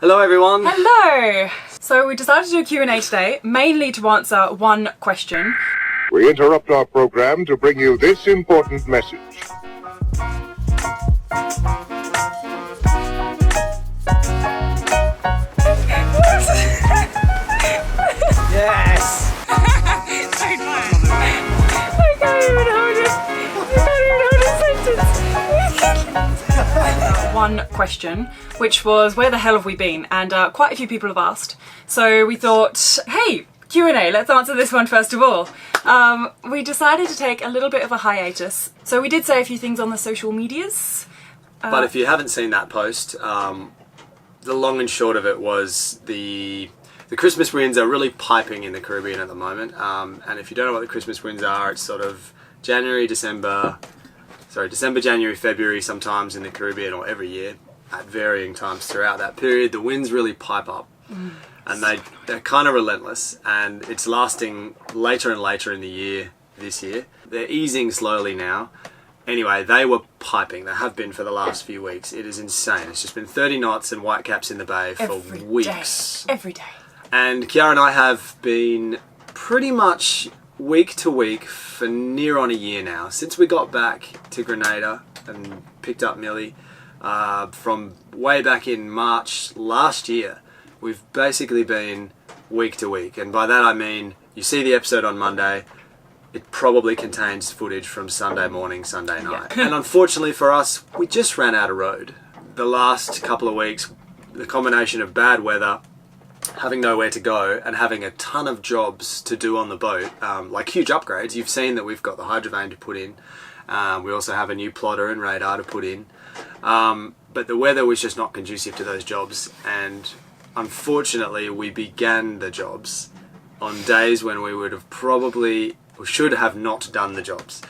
Hello everyone! Hello! So we decided to do a Q&A today, mainly to answer one question. We interrupt our program to bring you this important message. Yes! One question, which was where the hell have we been? And quite a few people have asked. So we thought, hey, Q&A, let's answer this one first of all. We decided to take a little bit of a hiatus. So we did say a few things on the social medias. But if you haven't seen that post, the long and short of it was the Christmas winds are really piping in the Caribbean at the moment. And if you don't know what the Christmas winds are, it's sort of December, January, February sometimes in the Caribbean, or every year at varying times throughout that period. The winds really pipe up and they're kind of relentless, and it's lasting later and later in the year this year. They're easing slowly now. Anyway, they were piping. They have been for the last few weeks. It is insane. It's just been 30 knots and whitecaps in the bay for weeks. Every day. And Khiara and I have been pretty much week to week for near on a year now, since we got back to Grenada and picked up Millie from way back in March last year. We've basically been week to week, and by that I mean you see the episode on Monday, it probably contains footage from Sunday morning, Sunday night. And unfortunately for us, we just ran out of road. The last couple of weeks, the combination of bad weather, having nowhere to go, and having a ton of jobs to do on the boat, like huge upgrades. You've seen that we've got the Hydrovane to put in. We also have a new plotter and radar to put in. But the weather was just not conducive to those jobs, and unfortunately we began the jobs on days when we would have probably, or should have not done the jobs.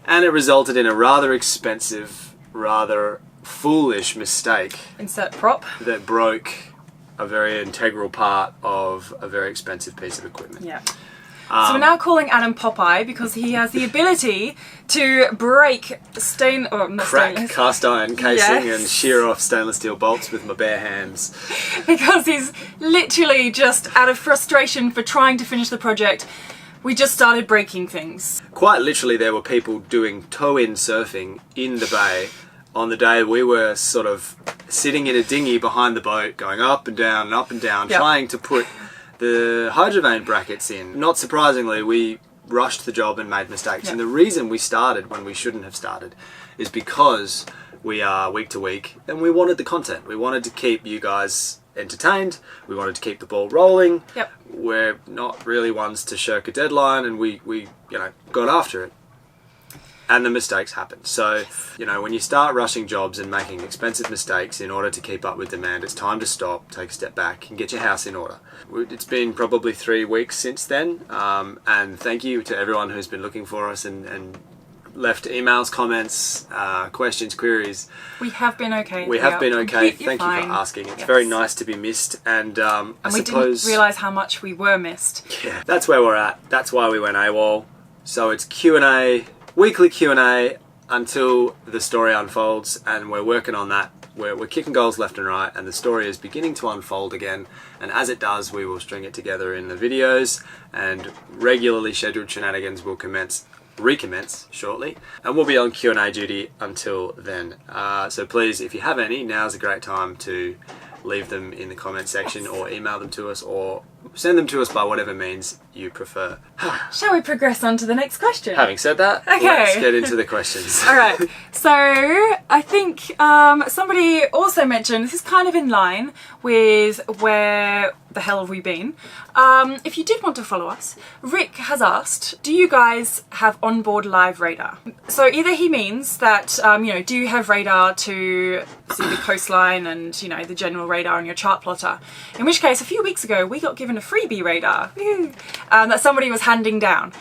And it resulted in a rather expensive, rather foolish mistake. Insert prop. That broke a very integral part of a very expensive piece of equipment. Yeah. So we're now calling Adam Popeye because he has the ability to break crack cast iron casing and shear off stainless steel bolts with my bare hands. Because he's literally just out of frustration for trying to finish the project, we just started breaking things. Quite literally, there were people doing toe-in surfing in the bay on the day we were sort of sitting in a dinghy behind the boat, going up and down, trying to put the Hydrovane brackets in. Not surprisingly, we rushed the job and made mistakes. And the reason we started when we shouldn't have started is because we are week to week and we wanted the content. We wanted to keep you guys entertained. We wanted to keep the ball rolling. Yep. We're not really ones to shirk a deadline, and we got after it. And the mistakes happen. So, when you start rushing jobs and making expensive mistakes in order to keep up with demand, it's time to stop, take a step back, and get your house in order. It's been probably 3 weeks since then, and thank you to everyone who's been looking for us and left emails, comments, questions, queries. We have been okay. We have been okay. Thank you for asking. It's very nice to be missed, and I suppose we didn't realise how much we were missed. Yeah, that's where we're at. That's why we went AWOL. So it's Q&A. Weekly Q&A until the story unfolds, and we're working on that. We're kicking goals left and right, and the story is beginning to unfold again, and as it does, we will string it together in the videos, and regularly scheduled shenanigans will recommence shortly, and we'll be on Q&A duty until then. So please, if you have any, now's a great time to leave them in the comment section, or email them to us, or send them to us by whatever means you prefer. Shall we progress on to the next question? Having said that, let's get into the questions. Alright, so I think somebody also mentioned, this is kind of in line with where the hell have we been. If you did want to follow us, Rick has asked, do you guys have onboard live radar? So either he means that, do you have radar to see the coastline and, the general radar on your chart plotter? In which case, a few weeks ago, we got given a freebie radar that somebody was handing down.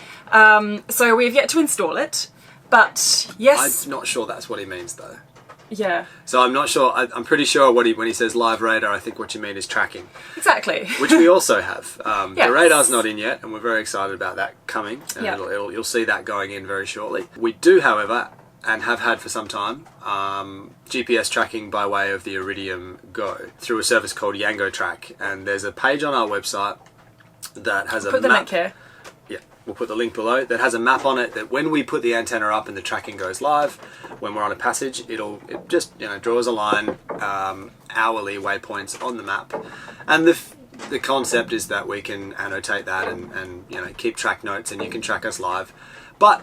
So we've yet to install it, but yes. I'm not sure that's what he means though. Yeah. So I'm not sure, I'm pretty sure when he says live radar, I think what you mean is tracking. Exactly. Which we also have. Yes. The radar's not in yet, and we're very excited about that coming. And Yeah. you'll see that going in very shortly. We do, however, and have had for some time, GPS tracking by way of the Iridium Go through a service called Yango Track. And there's a page on our website that has a Put the map. link here. Yeah, we'll put the link below. That has a map on it that when we put the antenna up and the tracking goes live, when we're on a passage, it just draws a line, hourly waypoints on the map, and the concept is that we can annotate that and keep track notes, and you can track us live. But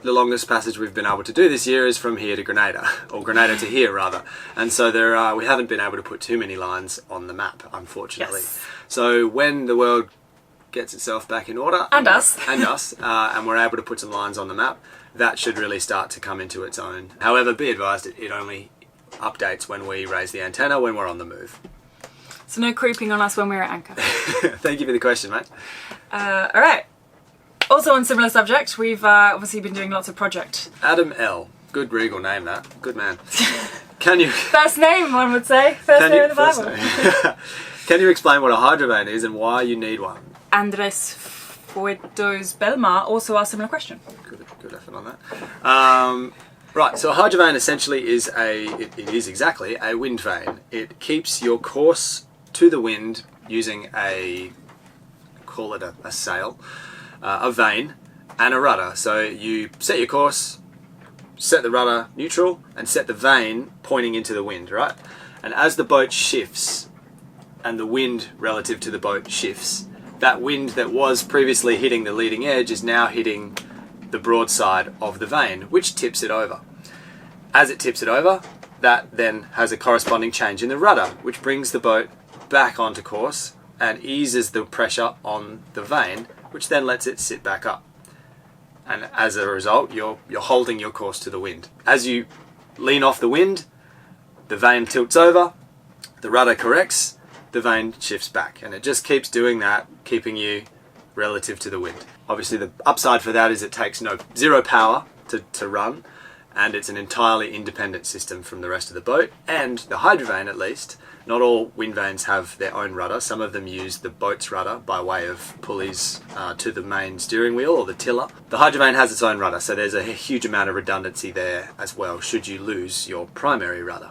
the longest passage we've been able to do this year is from here to Grenada, or Grenada to here rather, and so we haven't been able to put too many lines on the map, unfortunately. Yes. So when the world gets itself back in order, And us. and we're able to put some lines on the map, that should really start to come into its own. However, be advised, it only updates when we raise the antenna, when we're on the move. So no creeping on us when we're at anchor. Thank you for the question, mate. All right. Also on similar subject, we've obviously been doing lots of project. Adam L. Good regal name, that. Good man. Can you... First name, one would say. First name in the Bible. Can you explain what a hydrovane is and why you need one? Andres Fuetos Belmar also asked a similar question. Good effort on that. Right, so a hydrovane essentially is it is exactly a wind vane. It keeps your course to the wind using call it a sail, a vane, and a rudder. So you set your course, set the rudder neutral, and set the vane pointing into the wind, right? And as the boat shifts, and the wind relative to the boat shifts, that wind that was previously hitting the leading edge is now hitting the broadside of the vane, which tips it over. As it tips it over, that then has a corresponding change in the rudder, which brings the boat back onto course and eases the pressure on the vane, which then lets it sit back up. And as a result, you're holding your course to the wind. As you lean off the wind, the vane tilts over, the rudder corrects, the vane shifts back, and it just keeps doing that, keeping you relative to the wind. Obviously the upside for that is it takes zero power to run, and it's an entirely independent system from the rest of the boat. And the hydrovane, at least, not all wind vanes have their own rudder. Some of them use the boat's rudder by way of pulleys to the main steering wheel or the tiller. The hydrovane has its own rudder, so there's a huge amount of redundancy there as well should you lose your primary rudder.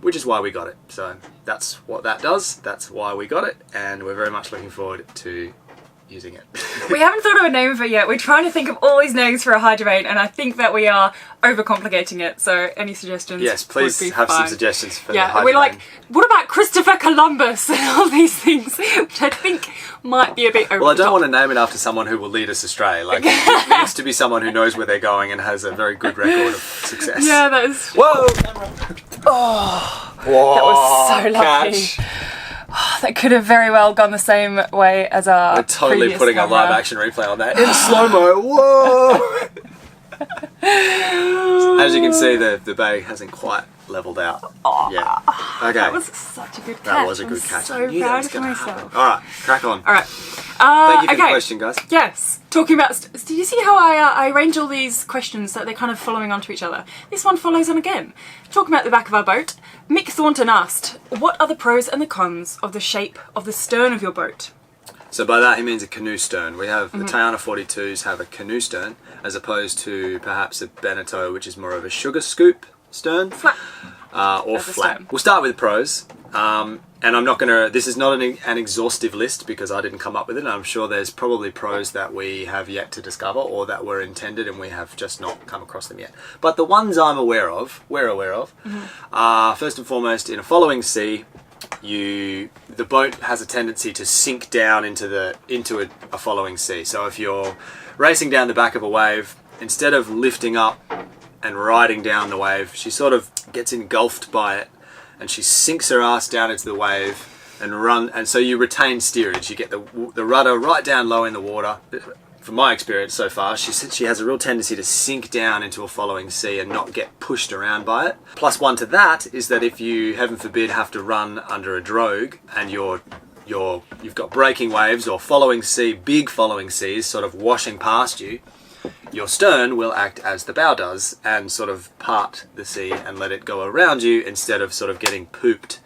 Which is why we got it. So that's what that does. That's why we got it, and we're very much looking forward to using it. We haven't thought of a name for it yet. We're trying to think of all these names for a hydrovane, and I think that we are overcomplicating it. So any suggestions? Yes, please would be have fine. some suggestions for the Yeah, hydrovane. we're like, what about Christopher Columbus and all these things, which I think might be a bit over Well, I the don't top. want to name it after someone who will lead us astray. Like, it needs to be someone who knows where they're going and has a very good record of success. Yeah, that is. Whoa! Whoa! That was so lucky. Catch. That could have very well gone the same way as our. We're totally previous putting camera. a live action replay on that in slow-mo. Whoa! As you can see, the bay hasn't quite leveled out yet. Okay. That was such a good catch. That was a good catch. I'm so I knew that proud was of gonna myself. happen. All right, crack on. All right. Thank you for the okay. question, guys. Yes. Talking about. Do you see how I arrange all these questions so that they're kind of following onto each other? This one follows on again. Talking about the back of our boat, Mick Thornton asked, "What are the pros and the cons of the shape of the stern of your boat?" So by that he means a canoe stern. We have the Tayana 42s have a canoe stern as opposed to perhaps a Beneteau, which is more of a sugar scoop stern. Flat. Or As a flat. stern. We'll start with pros. And I'm not going to... This is not an exhaustive list because I didn't come up with it. I'm sure there's probably pros that we have yet to discover or that were intended and we have just not come across them yet. But the ones we're aware of, are first and foremost in a following sea, the boat has a tendency to sink down into a following sea. So if you're racing down the back of a wave, instead of lifting up and riding down the wave, she sort of gets engulfed by it and she sinks her ass down into the wave and so you retain steerage. You get the rudder right down low in the water. From my experience so far, she has a real tendency to sink down into a following sea and not get pushed around by it. Plus one to that is that if you, heaven forbid, have to run under a drogue and you've got breaking waves or big following seas sort of washing past you, your stern will act as the bow does and sort of part the sea and let it go around you instead of sort of getting pooped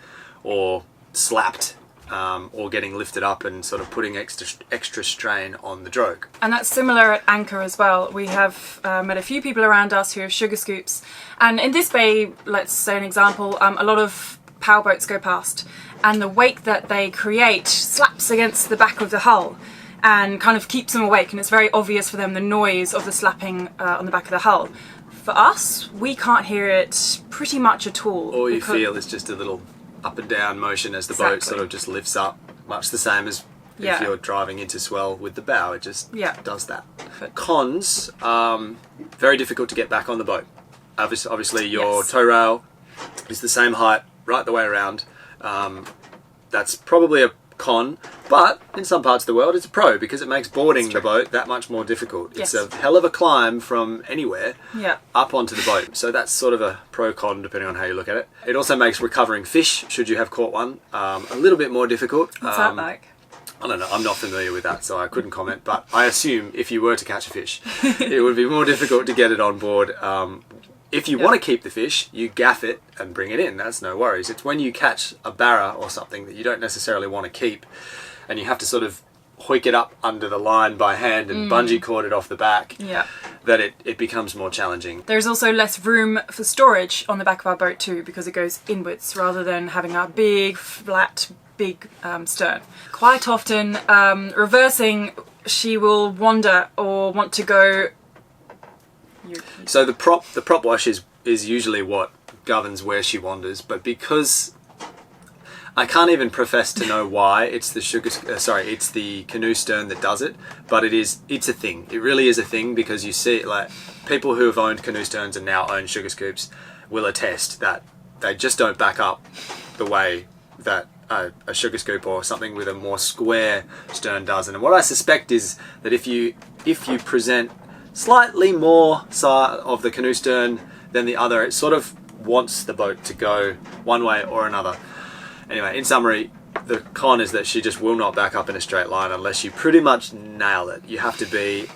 or slapped or getting lifted up and sort of putting extra strain on the drogue. And that's similar at anchor as well. We have met a few people around us who have sugar scoops, and in this bay, let's say an example, a lot of powerboats go past, and the wake that they create slaps against the back of the hull and kind of keeps them awake, and it's very obvious for them, the noise of the slapping on the back of the hull. For us, we can't hear it pretty much at all. All you feel is just a little up and down motion as the boat sort of just lifts up, much the same as if you're driving into swell with the bow. It just does that. Cons, very difficult to get back on the boat. Obviously your tow rail is the same height right the way around. That's probably a con, but in some parts of the world it's a pro, because it makes boarding the boat that much more difficult. It's a hell of a climb from anywhere up onto the boat, so that's sort of a pro-con depending on how you look at it. It also makes recovering fish, should you have caught one, a little bit more difficult. What's that like? I don't know, I'm not familiar with that, so I couldn't comment, but I assume if you were to catch a fish, it would be more difficult to get it on board. If you want to keep the fish, you gaff it and bring it in. That's no worries. It's when you catch a barra or something that you don't necessarily want to keep, and you have to sort of hoik it up under the line by hand and bungee cord it off the back, that it becomes more challenging. There's also less room for storage on the back of our boat too, because it goes inwards rather than having a big, flat, stern. Quite often, reversing, she will wander or want to go. So the prop wash is usually what governs where she wanders, but because I can't even profess to know why, it's it's the canoe stern that does it, but it's a thing. It really is a thing, because you see, like, people who have owned canoe sterns and now own sugar scoops will attest that they just don't back up the way that a sugar scoop or something with a more square stern does. And what I suspect is that if you present slightly more side of the canoe stern than the other, it sort of wants the boat to go one way or another. Anyway, in summary, the con is that she just will not back up in a straight line unless you pretty much nail it. You have to be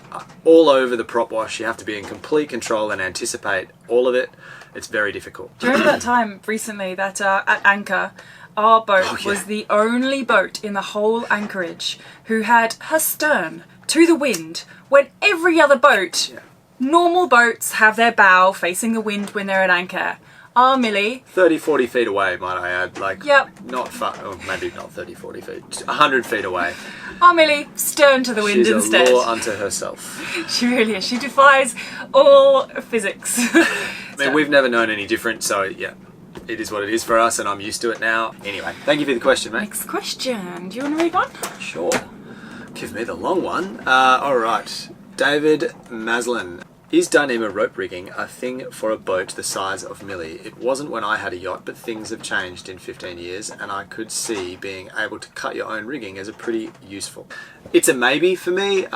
all over the prop wash, you have to be in complete control and anticipate all of it. It's very difficult. Do you remember that time recently that at anchor, our boat was the only boat in the whole anchorage who had her stern to the wind, when every other boat, normal boats, have their bow facing the wind when they're at anchor. Our Millie, 30-40 feet away, might I add, like, not far, or maybe not 30-40 feet, 100 feet away. Our Millie, stern to the wind instead. She's a law unto herself. She really is. She defies all physics. I mean, we've never known any different, so yeah, it is what it is for us, and I'm used to it now. Anyway, thank you for the question, mate. Next question. Do you want to read one? Sure. Give me the long one. Alright. David Maslin. Is dyneema rope rigging a thing for a boat the size of Millie? It wasn't when I had a yacht, but things have changed in 15 years, and I could see being able to cut your own rigging as a pretty useful. It's a maybe for me.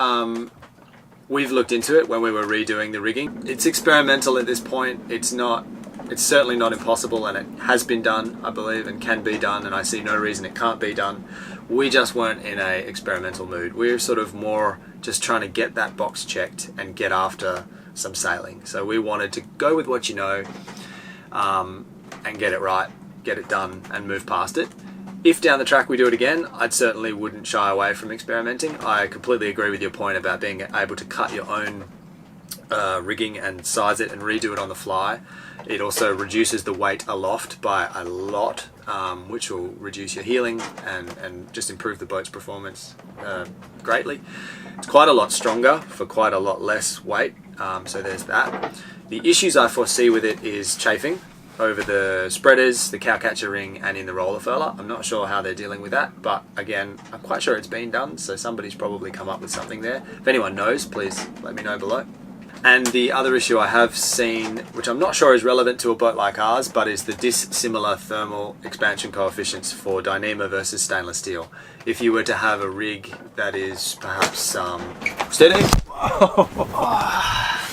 We've looked into it when we were redoing the rigging. It's experimental at this point. It's certainly not impossible, and it has been done, I believe, and can be done, and I see no reason it can't be done. We just weren't in a experimental mood. We're sort of more just trying to get that box checked and get after some sailing. So we wanted to go with what you know, and get it right, get it done, and move past it. If down the track we do it again, I certainly wouldn't shy away from experimenting. I completely agree with your point about being able to cut your own rigging and size it and redo it on the fly. It also reduces the weight aloft by a lot, which will reduce your heeling and just improve the boat's performance greatly. It's quite a lot stronger for quite a lot less weight, so there's that. The issues I foresee with it is chafing over the spreaders, the cowcatcher ring, and in the roller furler. I'm not sure how they're dealing with that, but again, I'm quite sure it's been done, so somebody's probably come up with something there. If anyone knows, please let me know below. And the other issue I have seen, which I'm not sure is relevant to a boat like ours, but is the dissimilar thermal expansion coefficients for dyneema versus stainless steel. If you were to have a rig that is perhaps steady.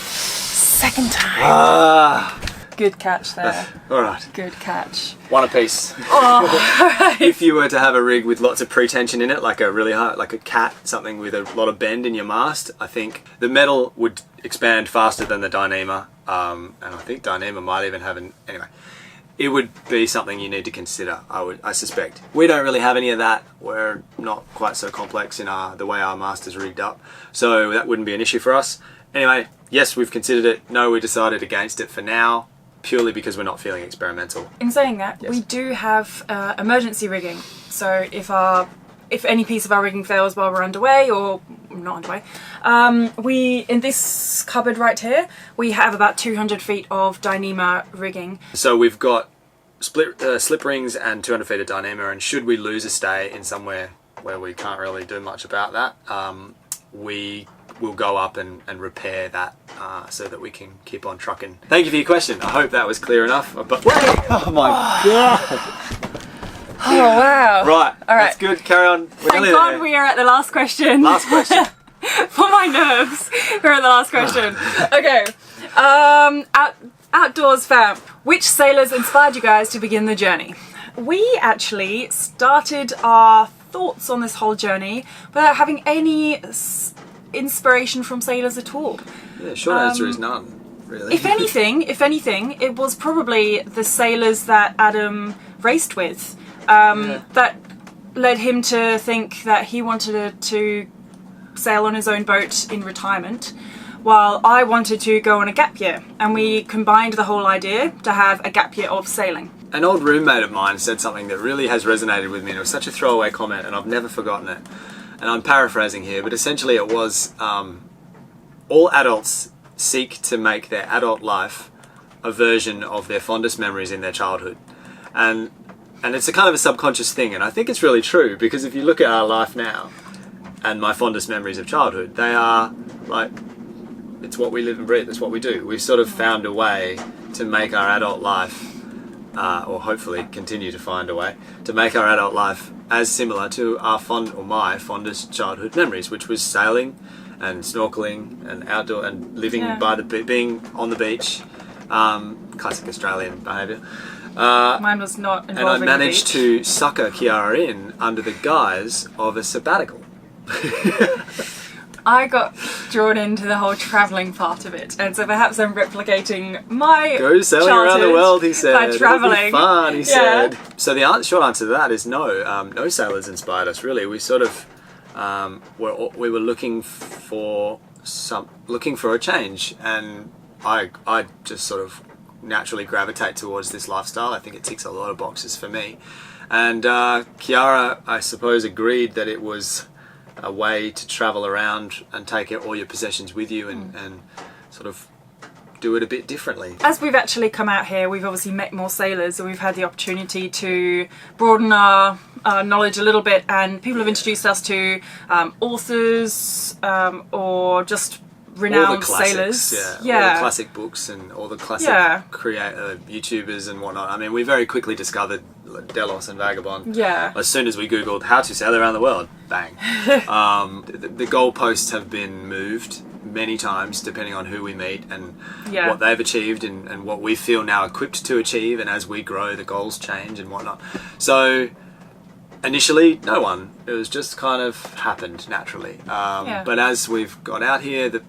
Second time. Good catch there. All right. Good catch. One apiece. Oh, If you were to have a rig with lots of pretension in it, like a really hard, like a cat, something with a lot of bend in your mast, I think the metal would expand faster than the dyneema, and I think dyneema might even have anyway. it would be something you need to consider, I suspect. We don't really have any of that. We're not quite so complex in the way our mast is rigged up, so that wouldn't be an issue for us. Anyway, yes, we've considered it. No, we decided against it for now, purely because we're not feeling experimental. In saying that, Yes. we do have emergency rigging. So if any piece of our rigging fails while we're underway, or not underway, in this cupboard right here, we have about 200 feet of dyneema rigging. So we've got slip rings and 200 feet of dyneema, and should we lose a stay in somewhere where we can't really do much about that, we will go up and repair that so that we can keep on trucking. Thank you for your question. I hope that was clear enough. But oh my god! Oh wow! Right, all right. That's good. Carry on. We're Thank nearly God there. we are at the last question. Last question. For my nerves, we're at the last question. Okay. Outdoors fam. Which sailors inspired you guys to begin the journey? We actually started our thoughts on this whole journey without having any inspiration from sailors at all. Yeah, short answer is none, really. If anything, it was probably the sailors that Adam raced with that led him to think that he wanted to sail on his own boat in retirement, while I wanted to go on a gap year, and we combined the whole idea to have a gap year of sailing. An old roommate of mine said something that really has resonated with me, and it was such a throwaway comment, and I've never forgotten it. And I'm paraphrasing here, but essentially it was, all adults seek to make their adult life a version of their fondest memories in their childhood. And it's a kind of a subconscious thing, and I think it's really true, because if you look at our life now, and my fondest memories of childhood, they are like, it's what we live and breathe, it's what we do. We've sort of found a way to make our adult life, or hopefully continue to find a way, to make our adult life as similar to my fondest childhood memories, which was sailing and snorkeling and outdoor and living being on the beach, classic Australian behaviour. Mine was not involving and I managed the beach. to sucker Khiara in under the guise of a sabbatical. I got drawn into the whole travelling part of it, and so perhaps I'm replicating my Go sailing around the world, he said. by travelling. It'll be fun, he said. So the short answer to that is no. No sailors inspired us, really. We sort of we were looking for a change, and I just sort of naturally gravitate towards this lifestyle. I think it ticks a lot of boxes for me. And Khiara, I suppose, agreed that it was a way to travel around and take all your possessions with you and sort of do it a bit differently. As we've actually come out here, we've obviously met more sailors, and we've had the opportunity to broaden our knowledge a little bit, and people have introduced us to authors or just renowned all the classics, sailors. all the classic books and all the classic YouTubers and whatnot. I mean, we very quickly discovered Delos and Vagabond. Yeah. As soon as we googled how to sail around the world, bang. The goalposts have been moved many times depending on who we meet and what they've achieved and what we feel now equipped to achieve, and as we grow the goals change and whatnot. So initially no one, it was just kind of happened naturally, but as we've got out here, the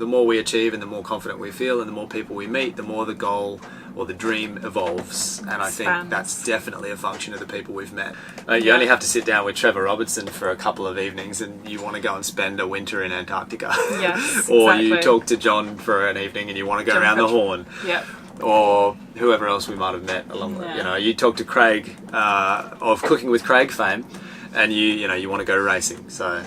more we achieve and the more confident we feel and the more people we meet, the more the goal or the dream evolves, and I think that's definitely a function of the people we've met. You only have to sit down with Trevor Robertson for a couple of evenings and you want to go and spend a winter in Antarctica. Yes, or exactly. You talk to John for an evening and you want to go around the Horn. Yep. Or whoever else we might have met along the, you talk to Craig of Cooking with Craig fame, and you want to go racing. So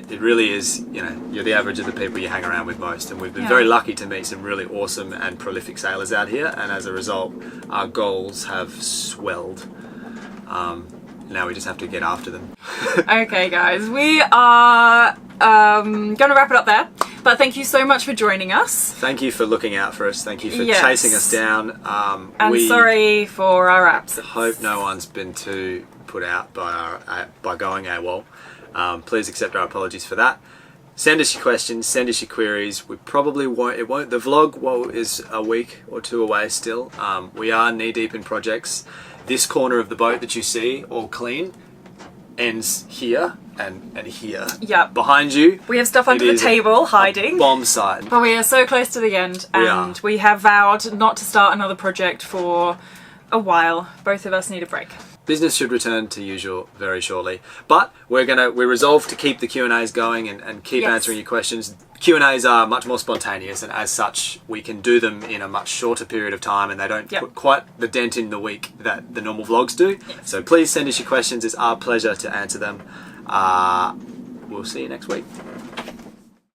it really is, you're the average of the people you hang around with most, and we've been very lucky to meet some really awesome and prolific sailors out here, and as a result our goals have swelled. Now we just have to get after them. Okay guys, we are going to wrap it up there, but thank you so much for joining us. Thank you for looking out for us, thank you for chasing us down. And sorry for our absence. Hope no one's been too put out by going AWOL. Please accept our apologies for that. Send us your questions, send us your queries. We probably won't, the vlog is a week or two away still. We are knee deep in projects. This corner of the boat that you see, all clean, ends here, and here. Yep. Behind you, We have stuff under it the is table hiding. bomb site. But we are so close to the end, We and are. we have vowed not to start another project for a while. Both of us need a break. Business should return to usual very shortly, but we're resolved to keep the Q&As going and keep Yes. answering your questions. Q&As are much more spontaneous, and as such we can do them in a much shorter period of time, and they don't Yep. put quite the dent in the week that the normal vlogs do. Yes. So please send us your questions. It's our pleasure to answer them. We'll see you next week.